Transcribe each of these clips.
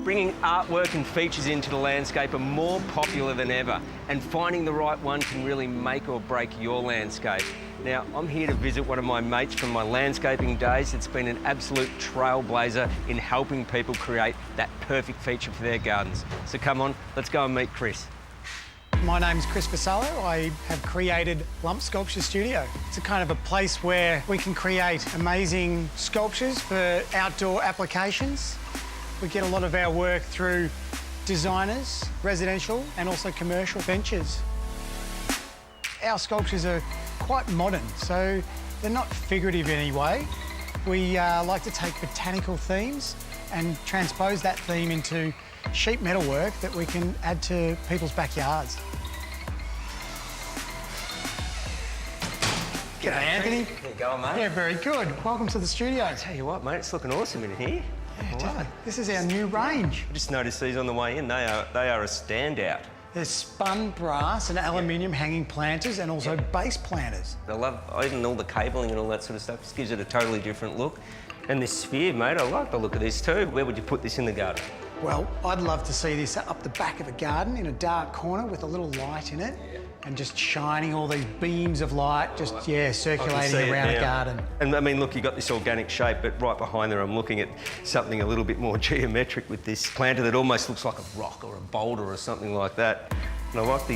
Bringing artwork and features into the landscape are more popular than ever, and finding the right one can really make or break your landscape. Now, I'm here to visit one of my mates from my landscaping days that's been an absolute trailblazer in helping people create that perfect feature for their gardens. So come on, let's go and meet Chris. My name's Chris Vassallo. I have created Lump Sculpture Studio. It's a kind of a place where we can create amazing sculptures for outdoor applications. We get a lot of our work through designers, residential and also commercial ventures. Our sculptures are quite modern, so they're not figurative in any way. We like to take botanical themes and transpose that theme into sheet metal work that we can add to people's backyards. G'day, Anthony. How you going, mate? Yeah, very good. Welcome to the studio. I tell you what, mate, it's looking awesome in here. Yeah, definitely. This is our new range. I just noticed these on the way in. They are a standout. There's spun brass and aluminium hanging planters and also base planters. I love even all the cabling and all that sort of stuff. Just gives it a totally different look. And this sphere, mate, I like the look of this too. Where would you put this in the garden? Well, I'd love to see this up the back of a garden in a dark corner with a little light in it and just shining all these beams of light, just, circulating around a garden. And I mean, look, you've got this organic shape, but right behind there, I'm looking at something a little bit more geometric with this planter that almost looks like a rock or a boulder or something like that. And I like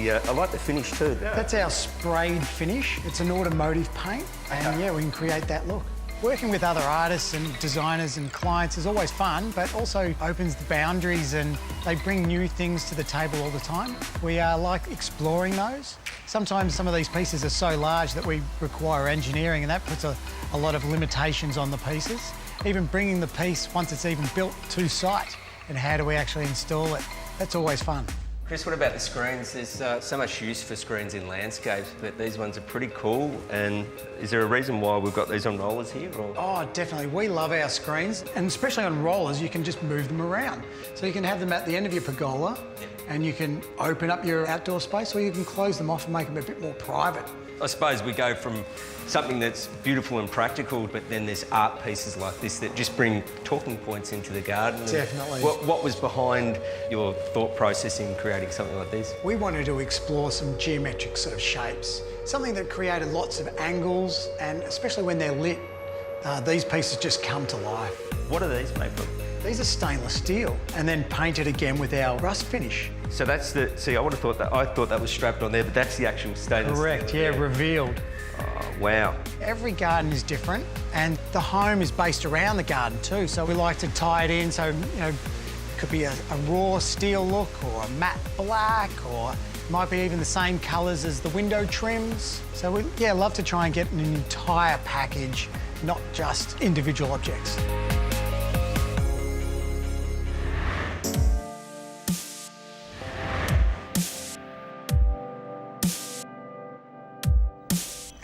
the finish too. That's our sprayed finish. It's an automotive paint, and yeah, we can create that look. Working with other artists and designers and clients is always fun, but also opens the boundaries and they bring new things to the table all the time. We like exploring those. Sometimes some of these pieces are so large that we require engineering, and that puts a lot of limitations on the pieces. Even bringing the piece, once it's even built, to site, and how do we actually install it? That's always fun. Chris, what about the screens? There's so much use for screens in landscapes, but these ones are pretty cool. And is there a reason why we've got these on rollers here? Or? Oh, definitely. We love our screens, and especially on rollers, you can just move them around. So you can have them at the end of your pergola, and you can open up your outdoor space, or you can close them off and make them a bit more private. I suppose we go from something that's beautiful and practical, but then there's art pieces like this that just bring talking points into the garden. Definitely. What was behind your thought process in creating something like this? We wanted to explore some geometric sort of shapes, something that created lots of angles, and especially when they're lit, these pieces just come to life. What are these made from? These are stainless steel, and then painted again with our rust finish. So that's the, see, I thought that was strapped on there, but that's the actual stainless steel. Correct, yeah, revealed. Oh, wow. Every garden is different, and the home is based around the garden too, so we like to tie it in, so, you know, it could be a raw steel look, or a matte black, or it might be even the same colours as the window trims. So we, love to try and get an entire package, not just individual objects.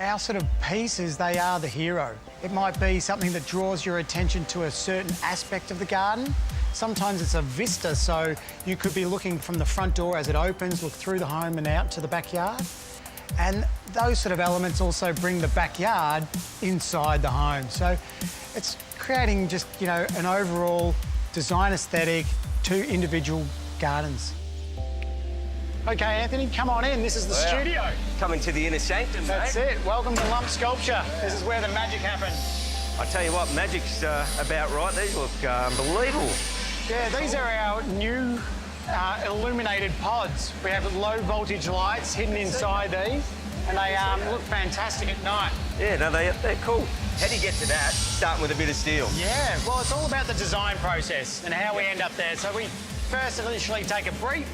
Our sort of pieces, they are the hero. It might be something that draws your attention to a certain aspect of the garden. Sometimes it's a vista, so you could be looking from the front door as it opens, look through the home and out to the backyard. And those sort of elements also bring the backyard inside the home. So it's creating just, you know, an overall design aesthetic to individual gardens. OK, Anthony, come on in. This is the studio. Coming to the inner sanctum, That's it. Welcome to Lump Sculpture. This is where the magic happens. I tell you what, magic's about right. These look unbelievable. Yeah, these are our new illuminated pods. We have low voltage lights hidden inside these, and they look fantastic at night. Yeah, no, they're cool. How do you get to that, starting with a bit of steel? Yeah, well, it's all about the design process and how we end up there. So we first initially take a brief.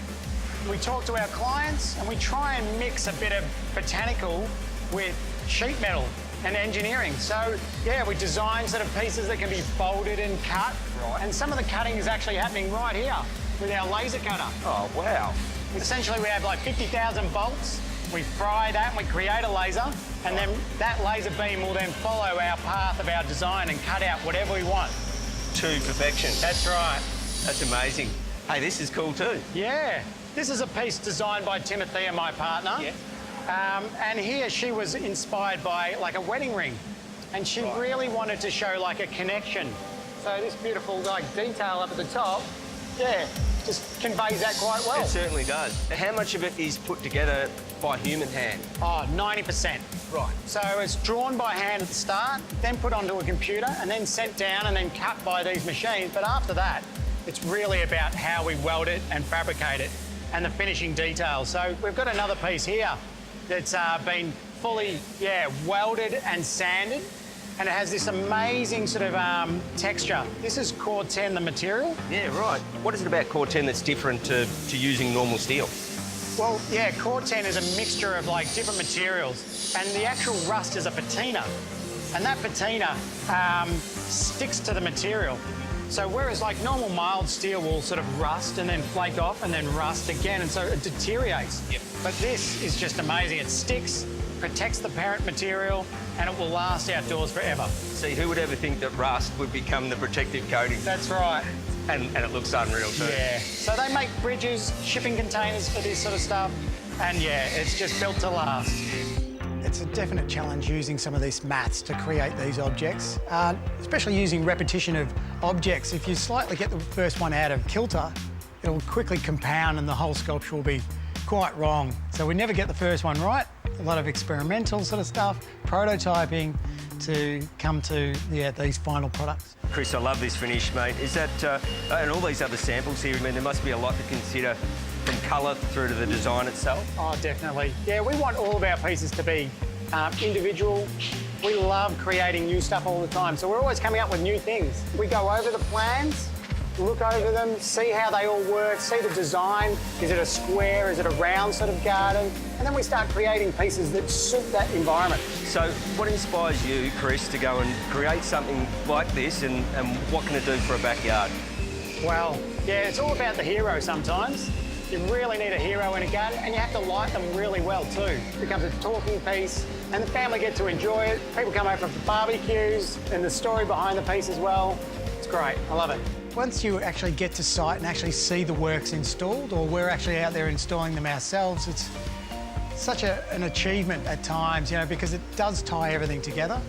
We talk to our clients and we try and mix a bit of botanical with sheet metal and engineering. So, yeah, we design sort of pieces that can be folded and cut. Right. And some of the cutting is actually happening right here with our laser cutter. Oh, wow. Essentially, we have like 50,000 bolts. We fry that and we create a laser, and then that laser beam will then follow our path of our design and cut out whatever we want. To perfection. That's right. That's amazing. Hey, this is cool too. Yeah. This is a piece designed by Timothea, my partner. Yeah. And here she was inspired by like a wedding ring, and she really wanted to show like a connection. So this beautiful like detail up at the top yeah, just conveys that quite well. It certainly does. How much of it is put together by human hand? Oh, 90%. Right. So it's drawn by hand at the start, then put onto a computer, and then sent down and then cut by these machines. But after that, it's really about how we weld it and fabricate it and the finishing details. So we've got another piece here that's been fully, welded and sanded, and it has this amazing sort of texture. This is Core 10, the material. Yeah, right. What is it about Core 10 that's different to using normal steel? Well, yeah, Core 10 is a mixture of like different materials, and the actual rust is a patina, and that patina sticks to the material. So whereas like normal mild steel will sort of rust and then flake off and then rust again, and so it deteriorates. Yep. But this is just amazing. It sticks, protects the parent material, and it will last outdoors forever. See, who would ever think that rust would become the protective coating? That's right. And it looks unreal too. Yeah. So they make bridges, shipping containers for this sort of stuff, and yeah, it's just built to last. It's a definite challenge using some of these maths to create these objects, especially using repetition of objects. If you slightly get the first one out of kilter, it'll quickly compound and the whole sculpture will be quite wrong. So we never get the first one right. A lot of experimental sort of stuff, prototyping to come to these final products. Chris, I love this finish, mate. Is that, and all these other samples here, I mean, there must be a lot to consider from colour through to the design itself. Oh, definitely. Yeah, we want all of our pieces to be individual. We love creating new stuff all the time, so we're always coming up with new things. We go over the plans, look over them, see how they all work, see the design. Is it a square? Is it a round sort of garden? And then we start creating pieces that suit that environment. So what inspires you, Chris, to go and create something like this, and what can it do for a backyard? Well, yeah, it's all about the hero sometimes. You really need a hero in a garden, and you have to light them really well too. It becomes a talking piece, and the family get to enjoy it. People come over for barbecues, and the story behind the piece as well. It's great, I love it. Once you actually get to site and actually see the works installed, or we're actually out there installing them ourselves, it's such an achievement at times, you know, because it does tie everything together.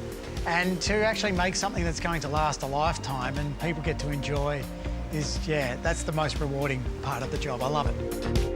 And to actually make something that's going to last a lifetime and people get to enjoy is, yeah, that's the most rewarding part of the job. I love it.